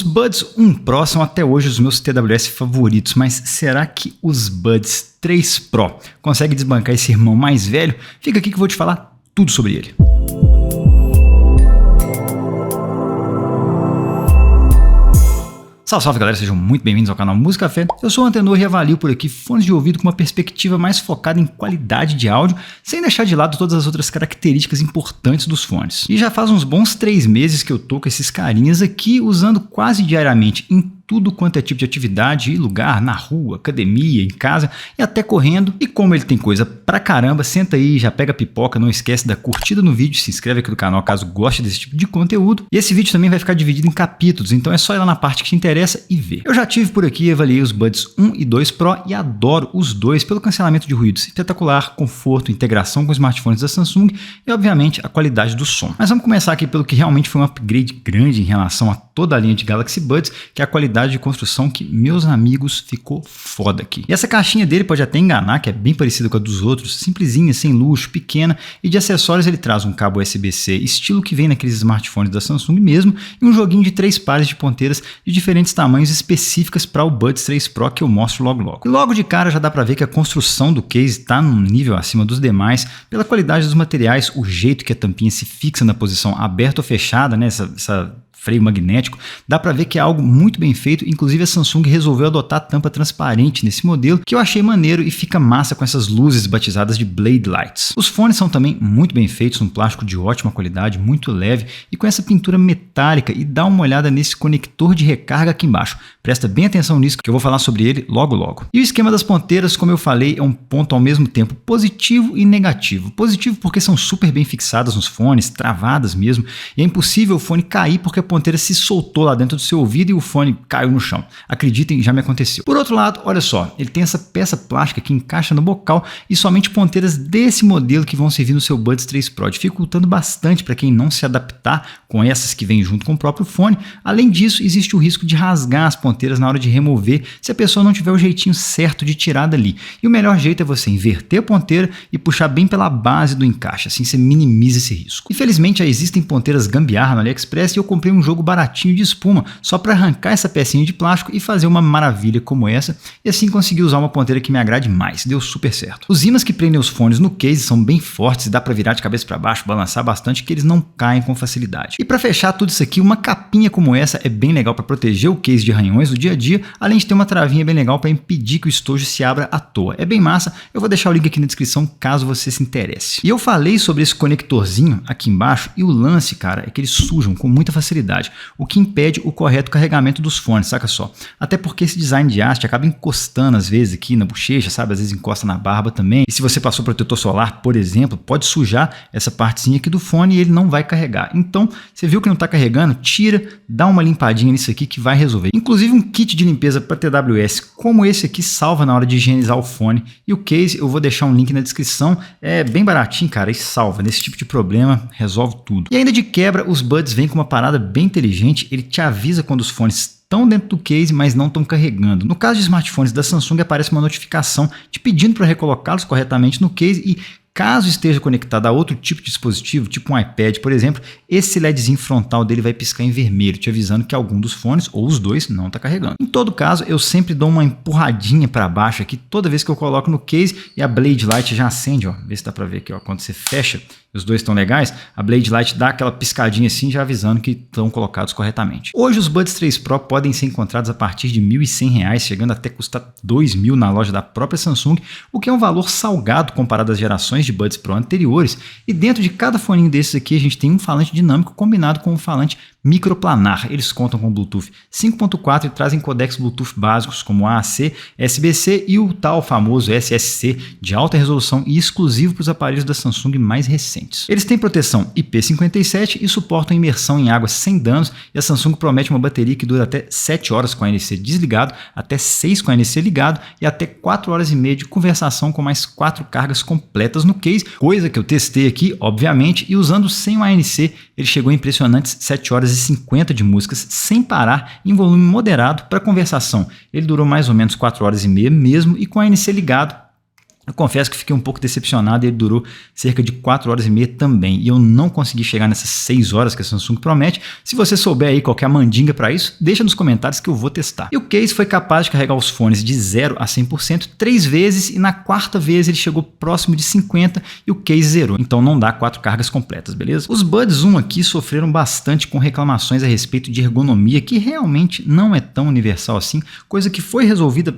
Os Buds 1 Pro são até hoje os meus TWS favoritos, mas será que os Buds 3 Pro conseguem desbancar esse irmão mais velho? Fica aqui que eu vou te falar tudo sobre ele. Salve, salve galera, sejam muito bem-vindos ao canal Música Café. Eu sou o Antenor e avalio por aqui fones de ouvido com uma perspectiva mais focada em qualidade de áudio, sem deixar de lado todas as outras características importantes dos fones. E já faz uns bons 3 meses que eu tô com esses carinhas aqui, usando quase diariamente em tudo quanto é tipo de atividade e lugar, na rua, academia, em casa e até correndo. E como ele tem coisa pra caramba, senta aí, já pega a pipoca, não esquece da curtida no vídeo, se inscreve aqui no canal caso goste desse tipo de conteúdo. E esse vídeo também vai ficar dividido em capítulos, então é só ir lá na parte que te interessa e ver. Eu já tive por aqui e avaliei os Buds 1 e 2 Pro e adoro os dois pelo cancelamento de ruídos espetacular, conforto, integração com smartphones da Samsung e obviamente a qualidade do som. Mas vamos começar aqui pelo que realmente foi um upgrade grande em relação a toda a linha de Galaxy Buds, que é a qualidade de construção que, meus amigos, ficou foda aqui. E essa caixinha dele pode até enganar, que é bem parecida com a dos outros, simplesinha, sem luxo, pequena, e de acessórios ele traz um cabo USB-C estilo que vem naqueles smartphones da Samsung mesmo, e um joguinho de 3 pares de ponteiras de diferentes tamanhos específicas para o Buds 3 Pro que eu mostro logo logo. E logo de cara já dá para ver que a construção do case está num nível acima dos demais, pela qualidade dos materiais, o jeito que a tampinha se fixa na posição aberta ou fechada, né, essa freio magnético, dá para ver que é algo muito bem feito. Inclusive a Samsung resolveu adotar tampa transparente nesse modelo, que eu achei maneiro e fica massa com essas luzes batizadas de Blade Lights. Os fones são também muito bem feitos, um plástico de ótima qualidade, muito leve e com essa pintura metálica. E dá uma olhada nesse conector de recarga aqui embaixo, presta bem atenção nisso que eu vou falar sobre ele logo logo. E o esquema das ponteiras, como eu falei, é um ponto ao mesmo tempo positivo e negativo. Positivo porque são super bem fixadas nos fones, travadas mesmo, e é impossível o fone cair porque a ponteira se soltou lá dentro do seu ouvido e o fone caiu no chão. Acreditem, já me aconteceu. Por outro lado, olha só, ele tem essa peça plástica que encaixa no bocal e somente ponteiras desse modelo que vão servir no seu Buds 3 Pro, dificultando bastante para quem não se adaptar com essas que vêm junto com o próprio fone. Além disso, existe o risco de rasgar as ponteiras na hora de remover se a pessoa não tiver o jeitinho certo de tirar dali. E o melhor jeito é você inverter a ponteira e puxar bem pela base do encaixe, assim você minimiza esse risco. Infelizmente já existem ponteiras gambiarra no AliExpress e eu comprei um jogo baratinho de espuma só para arrancar essa pecinha de plástico e fazer uma maravilha como essa, e assim conseguir usar uma ponteira que me agrade mais. Deu super certo. Os ímãs que prendem os fones no case são bem fortes e dá para virar de cabeça para baixo, balançar bastante, que eles não caem com facilidade. E para fechar tudo isso aqui, uma capinha como essa é bem legal para proteger o case de arranhões do dia a dia, além de ter uma travinha bem legal para impedir que o estojo se abra à toa. É bem massa, eu vou deixar o link aqui na descrição caso você se interesse. E eu falei sobre esse conectorzinho aqui embaixo e o lance, cara, é que eles sujam com muita facilidade, o que impede o correto carregamento dos fones, saca só? Até porque esse design de haste acaba encostando às vezes aqui na bochecha, sabe? Às vezes encosta na barba também. E se você passou protetor solar, por exemplo, pode sujar essa partezinha aqui do fone e ele não vai carregar. Então, você viu que não está carregando? Tira, dá uma limpadinha nisso aqui que vai resolver. Inclusive um kit de limpeza para TWS como esse aqui salva na hora de higienizar o fone. E o case eu vou deixar um link na descrição. É bem baratinho, cara, e salva. Nesse tipo de problema, resolve tudo. E ainda de quebra, os Buds vêm com uma parada bem inteligente. Ele te avisa quando os fones estão dentro do case, mas não estão carregando. No caso de smartphones da Samsung, aparece uma notificação te pedindo para recolocá-los corretamente no case e caso esteja conectado a outro tipo de dispositivo, tipo um iPad, por exemplo, esse LEDzinho frontal dele vai piscar em vermelho, te avisando que algum dos fones, ou os dois, não está carregando. Em todo caso, eu sempre dou uma empurradinha para baixo aqui, toda vez que eu coloco no case, e a Blade Light já acende, ó. Vê se dá para ver aqui, ó, quando você fecha, os dois estão legais, a Blade Light dá aquela piscadinha assim, já avisando que estão colocados corretamente. Hoje os Buds 3 Pro podem ser encontrados a partir de R$ 1.100, chegando até custar R$ 2.000 na loja da própria Samsung, o que é um valor salgado comparado às gerações de Buds Pro anteriores. E dentro de cada foninho desses aqui a gente tem um falante dinâmico combinado com um falante microplanar. Eles contam com Bluetooth 5.4 e trazem codecs Bluetooth básicos como AAC, SBC e o tal famoso SSC de alta resolução e exclusivo para os aparelhos da Samsung mais recentes. Eles têm proteção IP57 e suportam imersão em água sem danos, e a Samsung promete uma bateria que dura até 7 horas com a ANC desligado, até 6 com a ANC ligado e até 4 horas e meia de conversação com mais 4 cargas completas no case, coisa que eu testei aqui, obviamente, e usando sem o ANC ele chegou a impressionantes 7 horas e 50 de músicas sem parar em volume moderado. Para conversação ele durou mais ou menos 4 horas e meia mesmo, e com a ANC ligado Eu confesso que fiquei um pouco decepcionado e ele durou cerca de 4 horas e meia também. E eu não consegui chegar nessas 6 horas que a Samsung promete. Se você souber aí qual que é a mandinga para isso, deixa nos comentários que eu vou testar. E o case foi capaz de carregar os fones de 0 a 100% 3 vezes e na quarta vez ele chegou próximo de 50% e o case zerou. Então não dá 4 cargas completas, beleza? Os Buds 1 aqui sofreram bastante com reclamações a respeito de ergonomia, que realmente não é tão universal assim, coisa que foi resolvida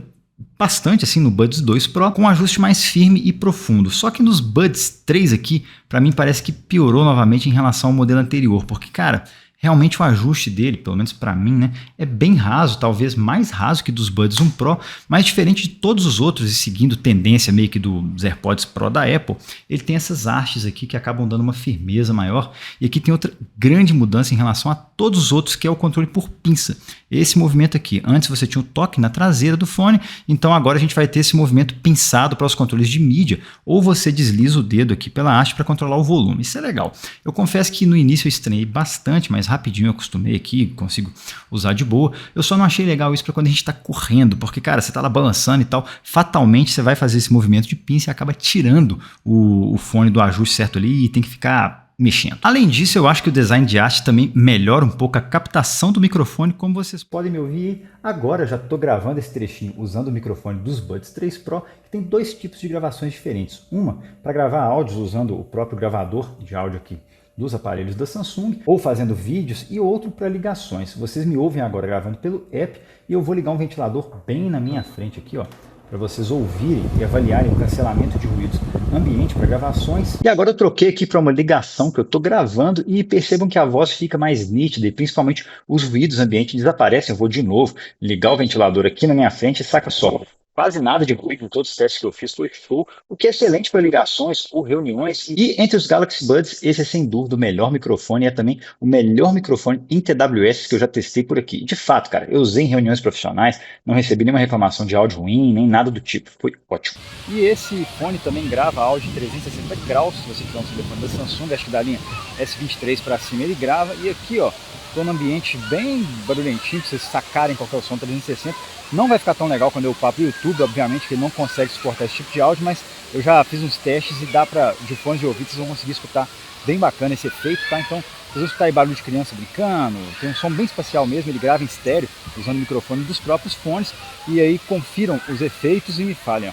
bastante assim no Buds 2 Pro, com um ajuste mais firme e profundo. Só que nos Buds 3 aqui, para mim parece que piorou novamente em relação ao modelo anterior, porque, cara, realmente o ajuste dele, pelo menos para mim, né, é bem raso, talvez mais raso que dos Buds 1 Pro, mas diferente de todos os outros e seguindo tendência meio que dos AirPods Pro da Apple, ele tem essas hastes aqui que acabam dando uma firmeza maior. E aqui tem outra grande mudança em relação a todos os outros, que é o controle por pinça. Esse movimento aqui, antes você tinha o toque na traseira do fone, então agora a gente vai ter esse movimento pinçado para os controles de mídia, ou você desliza o dedo aqui pela haste para controlar o volume. Isso é legal. Eu confesso que no início eu estranhei bastante, mas rapidinho eu acostumei aqui, consigo usar de boa. Eu só não achei legal isso para quando a gente está correndo, porque, cara, você está lá balançando e tal, fatalmente você vai fazer esse movimento de pinça e acaba tirando o fone do ajuste certo ali e tem que ficar mexendo. Além disso, eu acho que o design de haste também melhora um pouco a captação do microfone, como vocês podem me ouvir. Agora eu já estou gravando esse trechinho usando o microfone dos Buds 3 Pro, que tem 2 tipos de gravações diferentes. Uma para gravar áudios usando o próprio gravador de áudio aqui dos aparelhos da Samsung, ou fazendo vídeos, e outro para ligações. Vocês me ouvem agora gravando pelo app e eu vou ligar um ventilador bem na minha frente aqui, ó, para vocês ouvirem e avaliarem o cancelamento de ruídos ambiente para gravações. E agora eu troquei aqui para uma ligação que eu estou gravando e percebam que a voz fica mais nítida e principalmente os ruídos ambientes desaparecem. Eu vou de novo ligar o ventilador aqui na minha frente e saca só. Quase nada de ruído em todos os testes que eu fiz, foi show, o que é excelente para ligações ou reuniões. E entre os Galaxy Buds, esse é sem dúvida o melhor microfone e é também o melhor microfone em TWS que eu já testei por aqui. De fato, cara, eu usei em reuniões profissionais, não recebi nenhuma reclamação de áudio ruim, nem nada do tipo, foi ótimo. E esse fone também grava áudio em 360 graus, se você tiver um telefone da Samsung, acho que da linha S23 para cima ele grava. E aqui, ó, estou num ambiente bem barulhentinho, para vocês sacarem qual que é o som 360. Não vai ficar tão legal quando eu papo o YouTube, obviamente que ele não consegue suportar esse tipo de áudio, mas eu já fiz uns testes e dá para, de fones de ouvido, vocês vão conseguir escutar bem bacana esse efeito, tá? Então, vocês vão escutar aí barulho de criança brincando, tem um som bem espacial mesmo, ele grava em estéreo, usando o microfone dos próprios fones, e aí confiram os efeitos e me falem, ó.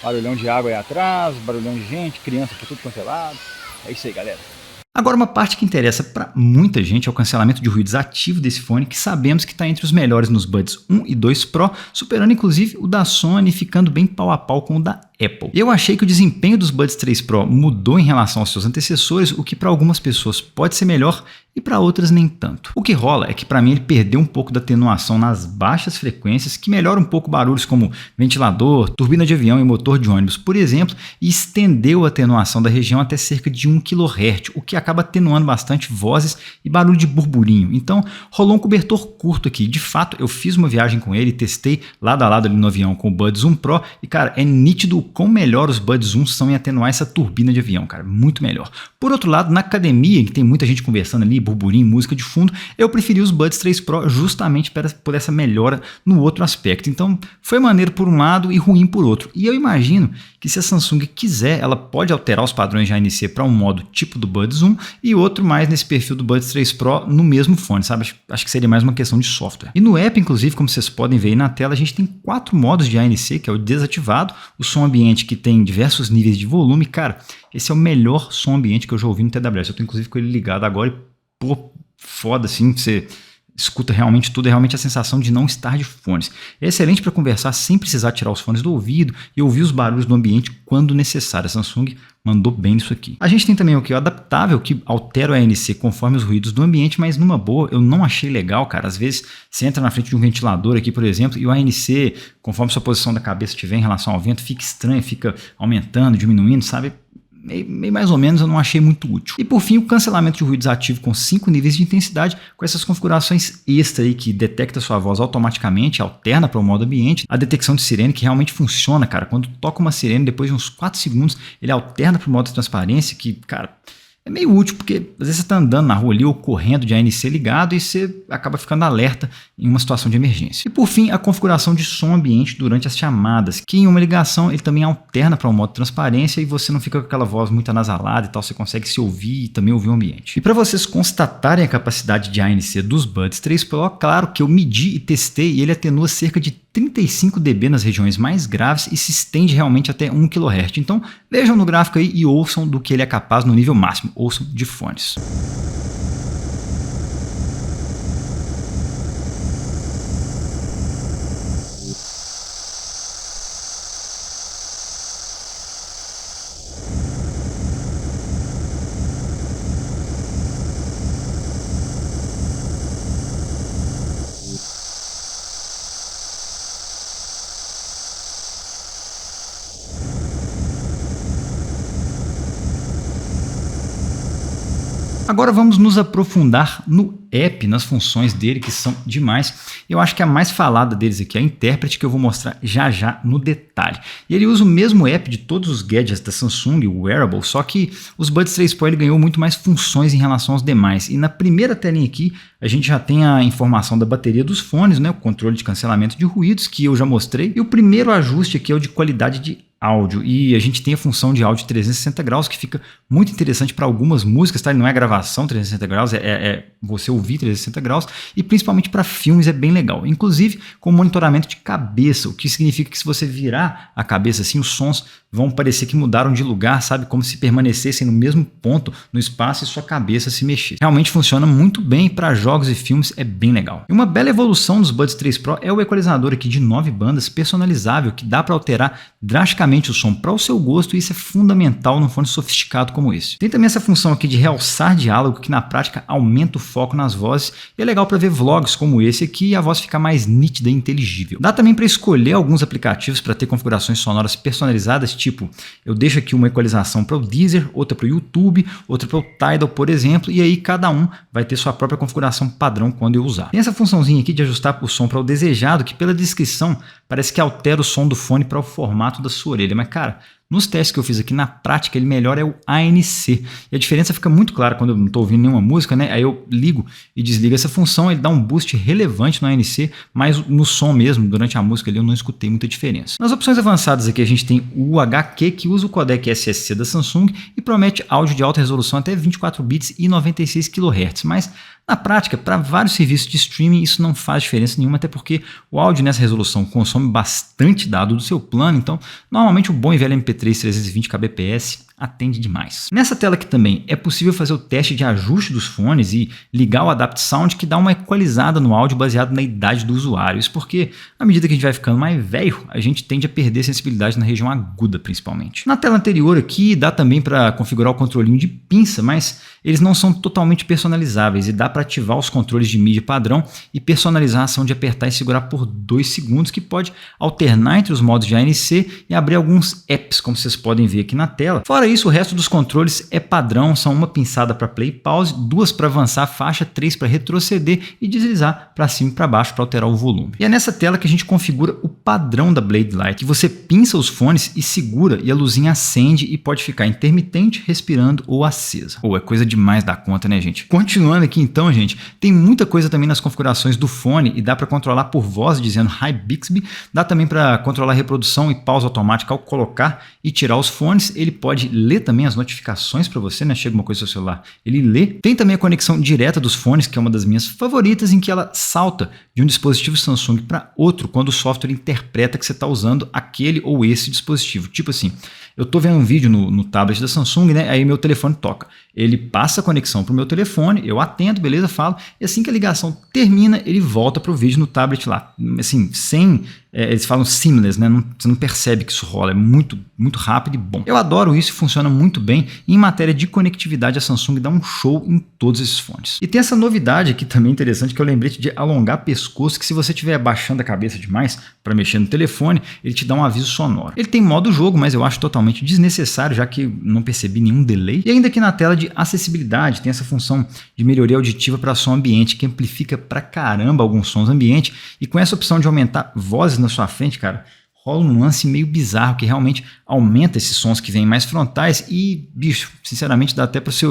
Barulhão de água aí atrás, barulhão de gente, criança por tudo quanto é lado. É isso aí, galera. Agora, uma parte que interessa para muita gente é o cancelamento de ruídos ativo desse fone, que sabemos que está entre os melhores nos Buds 1 e 2 Pro, superando inclusive o da Sony, ficando bem pau a pau com o da Apple. Eu achei que o desempenho dos Buds 3 Pro mudou em relação aos seus antecessores, o que para algumas pessoas pode ser melhor e para outras nem tanto. O que rola é que para mim ele perdeu um pouco da atenuação nas baixas frequências, que melhora um pouco barulhos como ventilador, turbina de avião e motor de ônibus, por exemplo, e estendeu a atenuação da região até cerca de 1 kHz, o que acaba atenuando bastante vozes e barulho de burburinho. Então rolou um cobertor curto aqui. De fato, eu fiz uma viagem com ele, testei lado a lado ali no avião com o Buds 1 Pro e, cara, é nítido o quão melhor os Buds 1 são em atenuar essa turbina de avião, cara, muito melhor. Por outro lado, na academia, que tem muita gente conversando ali, burburinho, música de fundo, eu preferi os Buds 3 Pro justamente por essa melhora no outro aspecto. Então, foi maneiro por um lado e ruim por outro. E eu imagino que se a Samsung quiser, ela pode alterar os padrões de ANC para um modo tipo do Buds 1 e outro mais nesse perfil do Buds 3 Pro no mesmo fone, sabe? Acho que seria mais uma questão de software. E no app, inclusive, como vocês podem ver aí na tela, a gente tem 4 modos de ANC, que é o desativado, o som ambiente que tem diversos níveis de volume. Cara, esse é o melhor som ambiente que eu já ouvi no TWS. Eu tô inclusive com ele ligado agora e, pô, foda assim, você escuta realmente tudo, é realmente a sensação de não estar de fones. É excelente para conversar sem precisar tirar os fones do ouvido e ouvir os barulhos do ambiente quando necessário. A Samsung mandou bem nisso aqui. A gente tem também o adaptável, que altera o ANC conforme os ruídos do ambiente, mas numa boa, eu não achei legal, cara. Às vezes você entra na frente de um ventilador aqui, por exemplo, e o ANC, conforme sua posição da cabeça estiver em relação ao vento, fica estranho, fica aumentando, diminuindo, sabe? Meio mais ou menos, eu não achei muito útil. E por fim, o cancelamento de ruídos ativo com 5 níveis de intensidade, com essas configurações extra aí que detecta sua voz automaticamente, alterna para o modo ambiente, a detecção de sirene que realmente funciona, cara. Quando toca uma sirene, depois de uns 4 segundos, ele alterna para o modo de transparência, que, cara, é meio útil, porque às vezes você está andando na rua ali ou correndo de ANC ligado e você acaba ficando alerta em uma situação de emergência. E por fim, a configuração de som ambiente durante as chamadas, que em uma ligação ele também alterna para o modo transparência e você não fica com aquela voz muito anasalada e tal, você consegue se ouvir e também ouvir o ambiente. E para vocês constatarem a capacidade de ANC dos Buds 3 Pro, claro que eu medi e testei e ele atenua cerca de 35 dB nas regiões mais graves e se estende realmente até 1 kHz. Então vejam no gráfico aí e ouçam do que ele é capaz no nível máximo, ouçam de fones. Agora vamos nos aprofundar no app, nas funções dele, que são demais. Eu acho que a mais falada deles aqui é a intérprete, que eu vou mostrar já já no detalhe. E ele usa o mesmo app de todos os gadgets da Samsung, o Wearable, só que os Buds 3 Pro ele ganhou muito mais funções em relação aos demais. E na primeira telinha aqui, a gente já tem a informação da bateria dos fones, né, o controle de cancelamento de ruídos, que eu já mostrei. E o primeiro ajuste aqui é o de qualidade de áudio, e a gente tem a função de áudio 360 graus que fica muito interessante para algumas músicas, tá? Ele não é gravação 360 graus, é você ouvir 360 graus, e principalmente para filmes é bem legal, inclusive com monitoramento de cabeça, o que significa que se você virar a cabeça assim, os sons vão parecer que mudaram de lugar, sabe? Como se permanecessem no mesmo ponto no espaço e sua cabeça se mexer. Realmente funciona muito bem para jogos e filmes, é bem legal. E uma bela evolução dos Buds 3 Pro é o equalizador aqui de 9 bandas personalizável, que dá para alterar drasticamente o som para o seu gosto, e isso é fundamental num fone sofisticado como esse. Tem também essa função aqui de realçar diálogo, que na prática aumenta o foco nas vozes, e é legal para ver vlogs como esse aqui e a voz ficar mais nítida e inteligível. Dá também para escolher alguns aplicativos para ter configurações sonoras personalizadas, tipo, eu deixo aqui uma equalização para o Deezer, outra para o YouTube, outra para o Tidal, por exemplo, e aí cada um vai ter sua própria configuração padrão quando eu usar. Tem essa funçãozinha aqui de ajustar o som para o desejado, que pela descrição parece que altera o som do fone para o formato da sua orelha, mas cara, nos testes que eu fiz aqui, na prática, ele melhor é o ANC. E a diferença fica muito clara quando eu não estou ouvindo nenhuma música, né? Aí eu ligo e desligo essa função, ele dá um boost relevante no ANC, mas no som mesmo, durante a música ali, eu não escutei muita diferença. Nas opções avançadas aqui, a gente tem o HQ, que usa o codec SSC da Samsung e promete áudio de alta resolução até 24 bits e 96 kHz, mas na prática, para vários serviços de streaming, isso não faz diferença nenhuma, até porque o áudio nessa resolução consome bastante dado do seu plano, então normalmente o bom e velho MP3 320 kbps atende demais. Nessa tela aqui também é possível fazer o teste de ajuste dos fones e ligar o Adapt Sound, que dá uma equalizada no áudio baseado na idade do usuário. Isso porque, à medida que a gente vai ficando mais velho, a gente tende a perder sensibilidade na região aguda, principalmente. Na tela anterior aqui dá também para configurar o controlinho de pinça, mas eles não são totalmente personalizáveis e dá para ativar os controles de mídia padrão e personalizar a ação de apertar e segurar por 2 segundos, que pode alternar entre os modos de ANC e abrir alguns apps, como vocês podem ver aqui na tela. Fora isso, o resto dos controles é padrão, são uma pinçada para play e pause, 2 para avançar a faixa, 3 para retroceder e deslizar para cima e para baixo para alterar o volume. E é nessa tela que a gente configura o padrão da Blade Light, que você pinça os fones e segura e a luzinha acende e pode ficar intermitente, respirando ou acesa. Ou é coisa demais da conta, né, gente? Continuando aqui então, gente, tem muita coisa também nas configurações do fone e dá para controlar por voz dizendo Hi Bixby, dá também para controlar reprodução e pausa automática ao colocar e tirar os fones. Ele pode ler também as notificações para você, né? Chega uma coisa no seu celular, ele lê. Tem também a conexão direta dos fones, que é uma das minhas favoritas, em que ela salta de um dispositivo Samsung para outro quando o software interpreta que você está usando aquele ou esse dispositivo. Tipo assim, eu estou vendo um vídeo no tablet da Samsung, né? Aí meu telefone toca. Ele passa a conexão para o meu telefone, eu atendo, beleza, falo, e assim que a ligação termina, ele volta para o vídeo no tablet lá. Assim, sem... eles falam seamless, né? Você não percebe que isso rola, é muito rápido e bom. Eu adoro isso e funciona muito bem. E em matéria de conectividade, a Samsung dá um show em todos esses fones. E tem essa novidade aqui também interessante, que é o lembrete de alongar pescoço, que se você estiver abaixando a cabeça demais para mexer no telefone, ele te dá um aviso sonoro. Ele tem modo jogo, mas eu acho totalmente desnecessário, já que não percebi nenhum delay. E ainda aqui na tela de acessibilidade, tem essa função de melhoria auditiva para som ambiente, que amplifica pra caramba alguns sons ambiente, e com essa opção de aumentar vozes na sua frente, cara, rola um lance meio bizarro que realmente aumenta esses sons que vêm mais frontais e, bicho, sinceramente dá até para você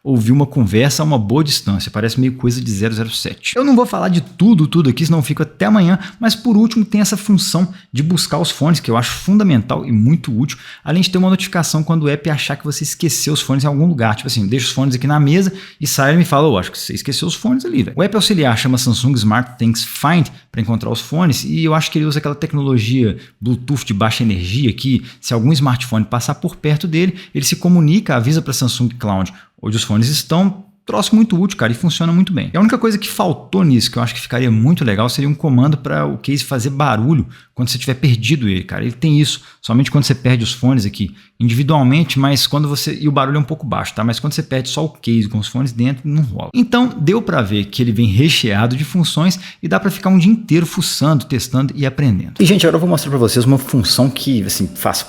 ouvir uma conversa a uma boa distância, parece meio coisa de 007. Eu não vou falar de tudo aqui, senão eu fico até amanhã, mas por último tem essa função de buscar os fones, que eu acho fundamental e muito útil, além de ter uma notificação quando o app achar que você esqueceu os fones em algum lugar, tipo assim, deixa os fones aqui na mesa e sai e me fala, acho que você esqueceu os fones ali, velho. O app auxiliar chama Samsung Smart Things Find para encontrar os fones e eu acho que ele usa aquela tecnologia Bluetooth de baixa energia que, se algum smartphone passar por perto dele, ele se comunica, avisa para Samsung Cloud onde os fones estão. Troço muito útil, cara, e funciona muito bem. E a única coisa que faltou nisso, que eu acho que ficaria muito legal, seria um comando para o case fazer barulho quando você tiver perdido ele, cara. Ele tem isso, somente quando você perde os fones aqui individualmente, mas quando você... E o barulho é um pouco baixo, tá? Mas quando você perde só o case com os fones dentro, não rola. Então, deu para ver que ele vem recheado de funções e dá para ficar um dia inteiro fuçando, testando e aprendendo. E, gente, agora eu vou mostrar para vocês uma função que, assim, faz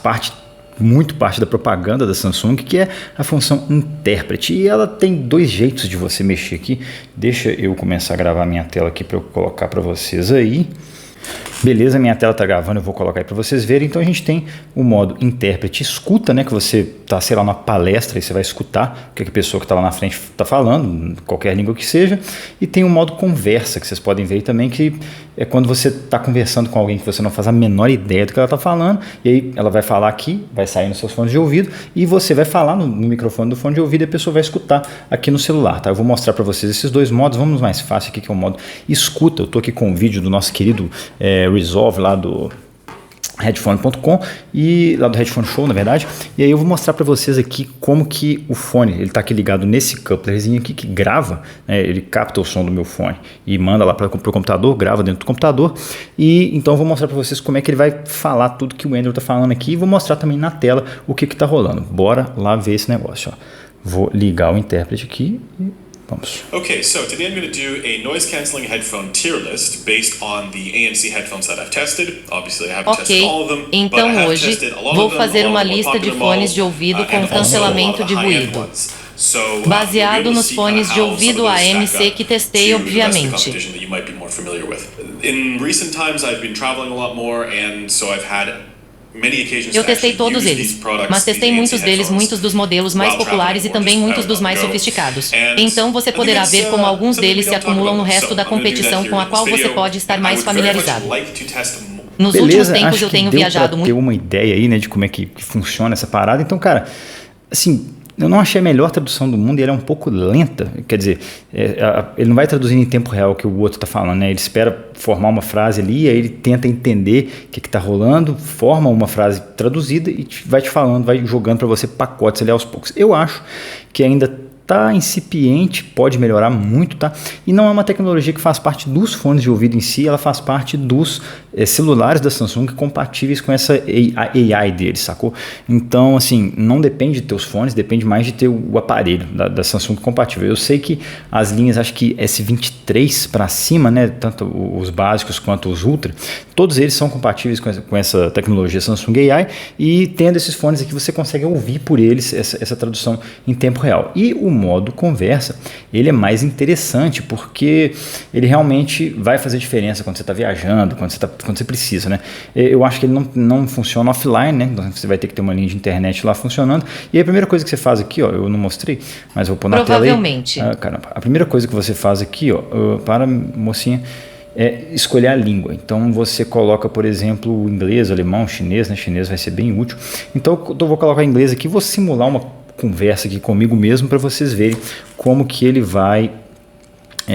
muito parte da propaganda da Samsung, que é a função intérprete, e ela tem dois jeitos de você mexer aqui. Deixa eu começar a gravar minha tela aqui para eu colocar para vocês aí. Beleza, minha tela está gravando, eu vou colocar aí para vocês verem. Então a gente tem o modo intérprete escuta, né, que você está, sei lá, numa palestra e você vai escutar o que a pessoa que está lá na frente está falando, qualquer língua que seja. E tem o modo conversa, que vocês podem ver aí também, que é quando você está conversando com alguém que você não faz a menor ideia do que ela está falando, e aí ela vai falar aqui, vai sair nos seus fones de ouvido, e você vai falar no microfone do fone de ouvido e a pessoa vai escutar aqui no celular, tá? Eu vou mostrar para vocês esses dois modos. Vamos no mais fácil aqui, que é o modo escuta. Eu estou aqui com o vídeo do nosso querido Resolve lá do headphone.com e lá do Headphone Show, na verdade. E aí eu vou mostrar para vocês aqui como que o fone, ele tá aqui ligado nesse couplerzinho aqui que grava, né, ele capta o som do meu fone e manda lá para o computador, grava dentro do computador. E então eu vou mostrar para vocês como é que ele vai falar tudo que o Andrew tá falando aqui, e vou mostrar também na tela o que tá rolando. Bora lá ver esse negócio, ó. Vou ligar o intérprete aqui e vamos. Okay, so today I'm going to do a noise cancelling headphone tier list based on the ANC headphones that I've tested. Obviously, I haven't tested all of them, então but I have hoje tested a lot vou of them, fazer uma a lot of the lista de popular fones models, de ouvido com and also cancelamento a lot de of the high-end ruído. ones. So, you'll be Baseado able to nos see fones de how some of ouvido those stack ANC up que testei, to the rest of the obviamente. competition that you might be more familiar with. In recent times, I've been traveling a lot more, and so I've had eu testei todos eles, mas testei muitos deles, muitos dos modelos mais populares e também muitos dos mais sofisticados. Então você poderá ver como alguns deles se acumulam no resto da competição com a qual você pode estar mais familiarizado. Nos últimos tempos eu tenho viajado muito. Ter uma ideia aí, né, de como é que funciona essa parada. Então, cara, assim, eu não achei a melhor tradução do mundo e ela é um pouco lenta. Quer dizer, ele não vai traduzir em tempo real o que o outro está falando, né? Ele espera formar uma frase ali, aí ele tenta entender o que está rolando, forma uma frase traduzida e vai te falando, vai jogando para você pacotes ali aos poucos. Eu acho que ainda tá incipiente, pode melhorar muito, tá? E não é uma tecnologia que faz parte dos fones de ouvido em si, ela faz parte dos celulares da Samsung compatíveis com essa AI deles, sacou? Então, assim, não depende de ter os fones, depende mais de ter o aparelho da Samsung compatível. Eu sei que as linhas, acho que S23 para cima, né, tanto os básicos quanto os Ultra, todos eles são compatíveis com essa tecnologia Samsung AI, e tendo esses fones aqui você consegue ouvir por eles essa tradução em tempo real. E o modo conversa, ele é mais interessante porque ele realmente vai fazer diferença quando você está viajando, quando você precisa, né? Eu acho que ele não funciona offline, né? Então você vai ter que ter uma linha de internet lá funcionando. E a primeira coisa que você faz aqui, ó, eu não mostrei, mas vou pôr na tela aí. Provavelmente. Caramba, a primeira coisa que você faz aqui, ó, para mocinha, é escolher a língua. Então você coloca, por exemplo, o inglês, o alemão, o chinês, né? Chinês vai ser bem útil. Então eu vou colocar inglês aqui, vou simular uma conversa aqui comigo mesmo para vocês verem como que ele vai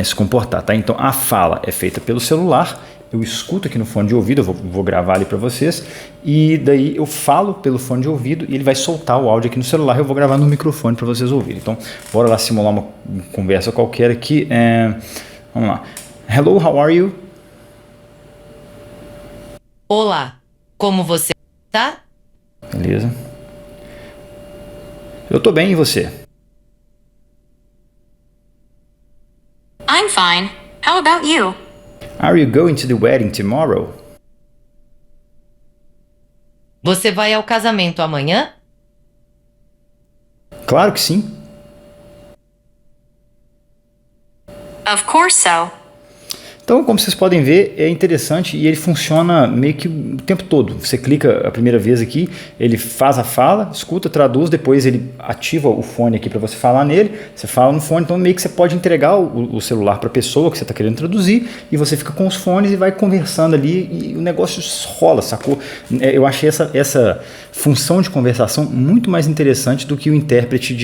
se comportar, tá? Então a fala é feita pelo celular, eu escuto aqui no fone de ouvido, eu vou gravar ali para vocês, e daí eu falo pelo fone de ouvido e ele vai soltar o áudio aqui no celular, eu vou gravar no microfone para vocês ouvirem. Então bora lá simular uma conversa qualquer aqui. Vamos lá. Hello, how are you? Olá, como você tá? Beleza. Eu tô bem, e você? I'm fine. How about you? Are you going to the wedding tomorrow? Você vai ao casamento amanhã? Claro que sim. Of course so. Então, como vocês podem ver, é interessante e ele funciona meio que o tempo todo. Você clica a primeira vez aqui, ele faz a fala, escuta, traduz, depois ele ativa o fone aqui para você falar nele, você fala no fone, então meio que você pode entregar o celular para a pessoa que você está querendo traduzir e você fica com os fones e vai conversando ali e o negócio rola, sacou? Eu achei essa função de conversação muito mais interessante do que o intérprete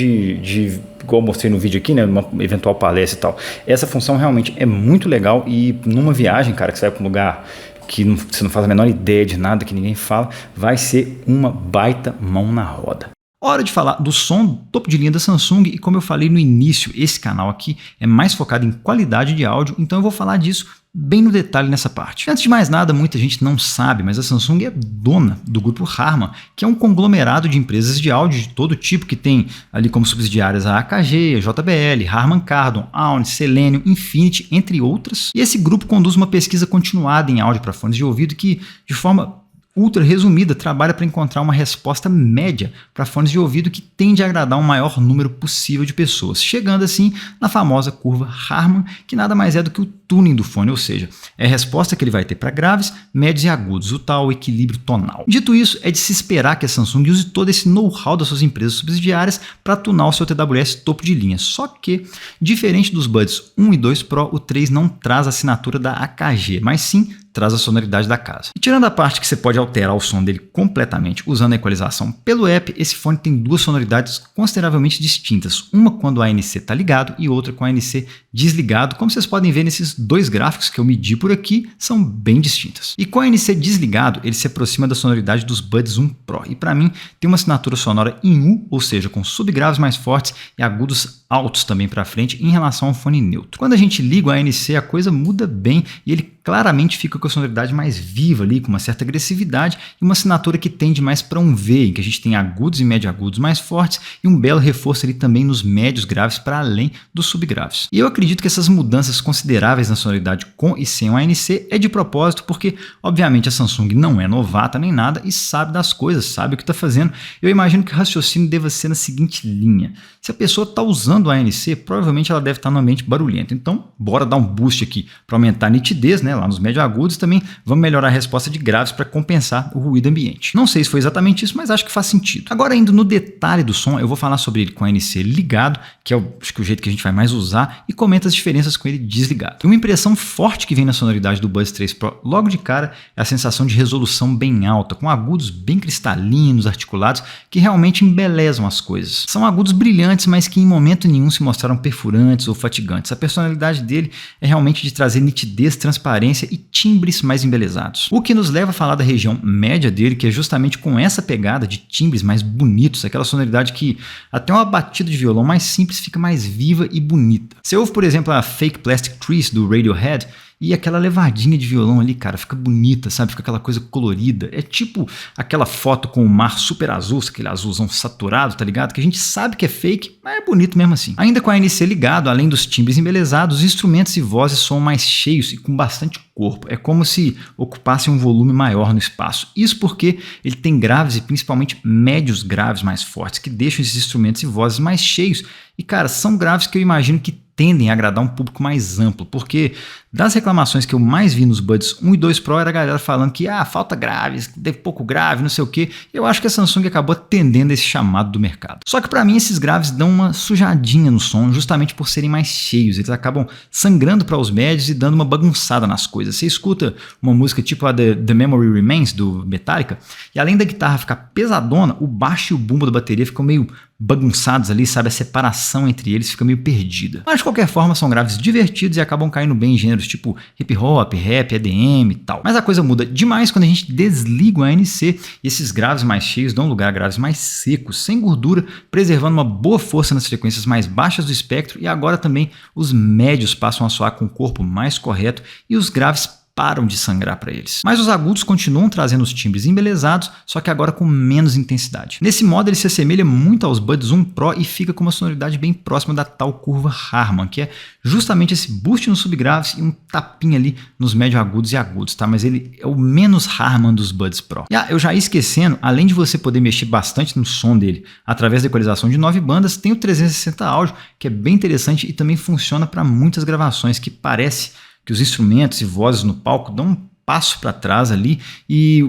igual eu mostrei no vídeo aqui, né, numa eventual palestra e tal. Essa função realmente é muito legal e numa viagem, cara, que você vai para um lugar que você não faz a menor ideia de nada, que ninguém fala, vai ser uma baita mão na roda. Hora de falar do som topo de linha da Samsung e como eu falei no início, esse canal aqui é mais focado em qualidade de áudio, então eu vou falar disso bem no detalhe nessa parte. Antes de mais nada, muita gente não sabe, mas a Samsung é dona do grupo Harman, que é um conglomerado de empresas de áudio de todo tipo, que tem ali como subsidiárias a AKG, a JBL, Harman Kardon, Audi, Selenium, Infinity, entre outras. E esse grupo conduz uma pesquisa continuada em áudio para fones de ouvido que, de forma ultra resumida, trabalha para encontrar uma resposta média para fones de ouvido que tende a agradar o maior número possível de pessoas, chegando assim na famosa curva Harman, que nada mais é do que o tuning do fone, ou seja, é a resposta que ele vai ter para graves, médios e agudos, o tal equilíbrio tonal. Dito isso, é de se esperar que a Samsung use todo esse know-how das suas empresas subsidiárias para tunar o seu TWS topo de linha, só que, diferente dos Buds 1 e 2 Pro, o 3 não traz a assinatura da AKG, mas sim traz a sonoridade da casa. E tirando a parte que você pode alterar o som dele completamente usando a equalização pelo app, esse fone tem duas sonoridades consideravelmente distintas, uma quando o ANC está ligado e outra com o ANC desligado. Como vocês podem ver nesses dois gráficos que eu medi por aqui, são bem distintas. E com o ANC desligado, ele se aproxima da sonoridade dos Buds 1 Pro e para mim tem uma assinatura sonora em U, ou seja, com subgraves mais fortes e agudos altos também para frente em relação ao fone neutro. Quando a gente liga o ANC, a coisa muda bem e ele claramente fica com a sonoridade mais viva ali, com uma certa agressividade e uma assinatura que tende mais para um V, em que a gente tem agudos e médio agudos mais fortes e um belo reforço ali também nos médios graves para além dos subgraves. E eu acredito que essas mudanças consideráveis na sonoridade com e sem o ANC é de propósito porque, obviamente, a Samsung não é novata nem nada e sabe das coisas, sabe o que está fazendo. Eu imagino que o raciocínio deva ser na seguinte linha: se a pessoa está usando o ANC, provavelmente ela deve estar no ambiente barulhento. Então, bora dar um boost aqui para aumentar a nitidez, né? Lá nos médio agudos também vamos melhorar a resposta de graves para compensar o ruído ambiente. Não sei se foi exatamente isso, mas acho que faz sentido. Agora, indo no detalhe do som, eu vou falar sobre ele com o ANC ligado, que é acho que o jeito que a gente vai mais usar, e comento as diferenças com ele desligado. Uma impressão forte que vem na sonoridade do Buds 3 Pro logo de cara é a sensação de resolução bem alta, com agudos bem cristalinos, articulados, que realmente embelezam as coisas. São agudos brilhantes, mas que em momento nenhum se mostraram perfurantes ou fatigantes. A personalidade dele é realmente de trazer nitidez, transparência e timbres mais embelezados. O que nos leva a falar da região média dele, que é justamente com essa pegada de timbres mais bonitos, aquela sonoridade que até uma batida de violão mais simples fica mais viva e bonita. Você ouve, por exemplo, a Fake Plastic Trees do Radiohead, e aquela levadinha de violão ali, cara, fica bonita, sabe? Fica aquela coisa colorida. É tipo aquela foto com o mar super azul, aquele azulzão saturado, tá ligado? Que a gente sabe que é fake, mas é bonito mesmo assim. Ainda com a ANC ligado, além dos timbres embelezados, os instrumentos e vozes soam mais cheios e com bastante corpo. É como se ocupassem um volume maior no espaço. Isso porque ele tem graves e principalmente médios graves mais fortes, que deixam esses instrumentos e vozes mais cheios. E, cara, são graves que eu imagino que tendem a agradar um público mais amplo, porque das reclamações que eu mais vi nos Buds 1 e 2 Pro era a galera falando que falta graves, deve pouco grave, não sei o que. Eu acho que a Samsung acabou atendendo esse chamado do mercado. Só que para mim esses graves dão uma sujadinha no som, justamente por serem mais cheios. Eles acabam sangrando para os médios e dando uma bagunçada nas coisas. Você escuta uma música tipo a The Memory Remains do Metallica, e além da guitarra ficar pesadona, o baixo e o bumbo da bateria ficam meio bagunçados ali, sabe? A separação entre eles fica meio perdida. Mas de qualquer forma são graves divertidos e acabam caindo bem em gêneros tipo hip hop, rap, EDM e tal. Mas a coisa muda demais quando a gente desliga o ANC e esses graves mais cheios dão lugar a graves mais secos, sem gordura, preservando uma boa força nas frequências mais baixas do espectro, e agora também os médios passam a soar com o corpo mais correto e os graves param de sangrar para eles. Mas os agudos continuam trazendo os timbres embelezados, só que agora com menos intensidade. Nesse modo ele se assemelha muito aos Buds 1 Pro e fica com uma sonoridade bem próxima da tal curva Harman, que é justamente esse boost nos subgraves e um tapinha ali nos médio agudos e agudos, tá? Mas ele é o menos Harman dos Buds Pro. E eu já ia esquecendo, além de você poder mexer bastante no som dele através da equalização de 9 bandas, tem o 360 áudio, que é bem interessante e também funciona para muitas gravações, que parece que os instrumentos e vozes no palco dão um passo para trás ali e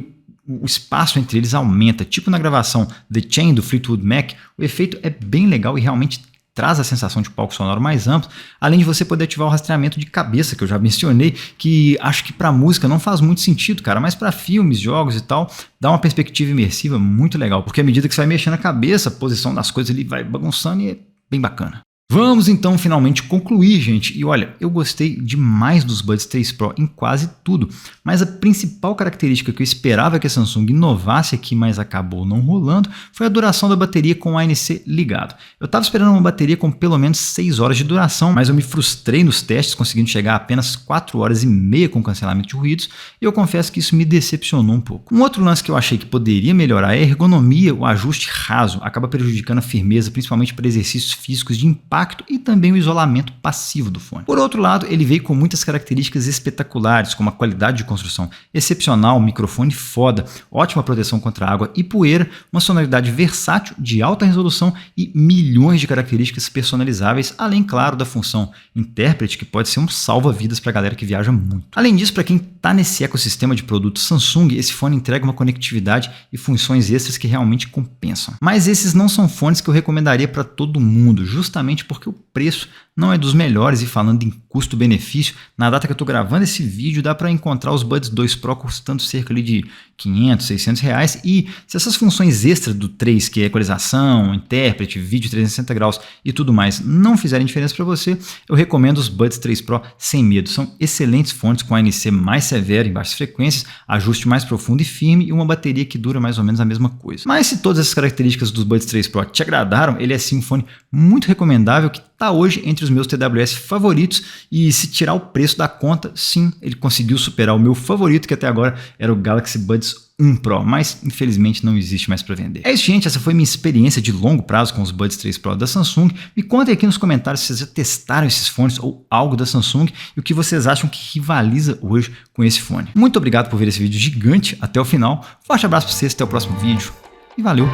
o espaço entre eles aumenta. Tipo na gravação The Chain do Fleetwood Mac, o efeito é bem legal e realmente traz a sensação de palco sonoro mais amplo, além de você poder ativar o rastreamento de cabeça, que eu já mencionei, que acho que para música não faz muito sentido, cara, mas para filmes, jogos e tal, dá uma perspectiva imersiva muito legal, porque à medida que você vai mexendo a cabeça, a posição das coisas ali vai bagunçando e é bem bacana. Vamos então finalmente concluir, gente. E olha, eu gostei demais dos Buds 3 Pro em quase tudo, mas a principal característica que eu esperava que a Samsung inovasse aqui, mas acabou não rolando, foi a duração da bateria com o ANC ligado. Eu estava esperando uma bateria com pelo menos 6 horas de duração, mas eu me frustrei nos testes, conseguindo chegar a apenas 4 horas e meia com cancelamento de ruídos, e eu confesso que isso me decepcionou um pouco. Um outro lance que eu achei que poderia melhorar é a ergonomia. O ajuste raso acaba prejudicando a firmeza, principalmente para exercícios físicos de impacto e também o isolamento passivo do fone. Por outro lado, ele veio com muitas características espetaculares, como a qualidade de construção excepcional, microfone foda, ótima proteção contra água e poeira, uma sonoridade versátil de alta resolução e milhões de características personalizáveis, além, claro, da função intérprete, que pode ser um salva-vidas para a galera que viaja muito. Além disso, para quem está nesse ecossistema de produtos Samsung, esse fone entrega uma conectividade e funções extras que realmente compensam. Mas esses não são fones que eu recomendaria para todo mundo, justamente porque o preço não é dos melhores. E falando em custo-benefício, na data que eu estou gravando esse vídeo dá para encontrar os Buds 2 Pro custando cerca ali de 500, 600 reais, e se essas funções extras do 3, que é equalização, intérprete, vídeo 360 graus e tudo mais, não fizerem diferença para você, eu recomendo os Buds 3 Pro sem medo. São excelentes fones com ANC mais severo em baixas frequências, ajuste mais profundo e firme e uma bateria que dura mais ou menos a mesma coisa. Mas se todas essas características dos Buds 3 Pro te agradaram, ele é sim um fone muito recomendável que está hoje entre os meus TWS favoritos, e se tirar o preço da conta, sim, ele conseguiu superar o meu favorito, que até agora era o Galaxy Buds 1 Pro, mas infelizmente não existe mais para vender. É isso, gente, essa foi minha experiência de longo prazo com os Buds 3 Pro da Samsung. Me contem aqui nos comentários se vocês já testaram esses fones ou algo da Samsung e o que vocês acham que rivaliza hoje com esse fone. Muito obrigado por ver esse vídeo gigante até o final. Forte abraço para vocês, até o próximo vídeo e valeu!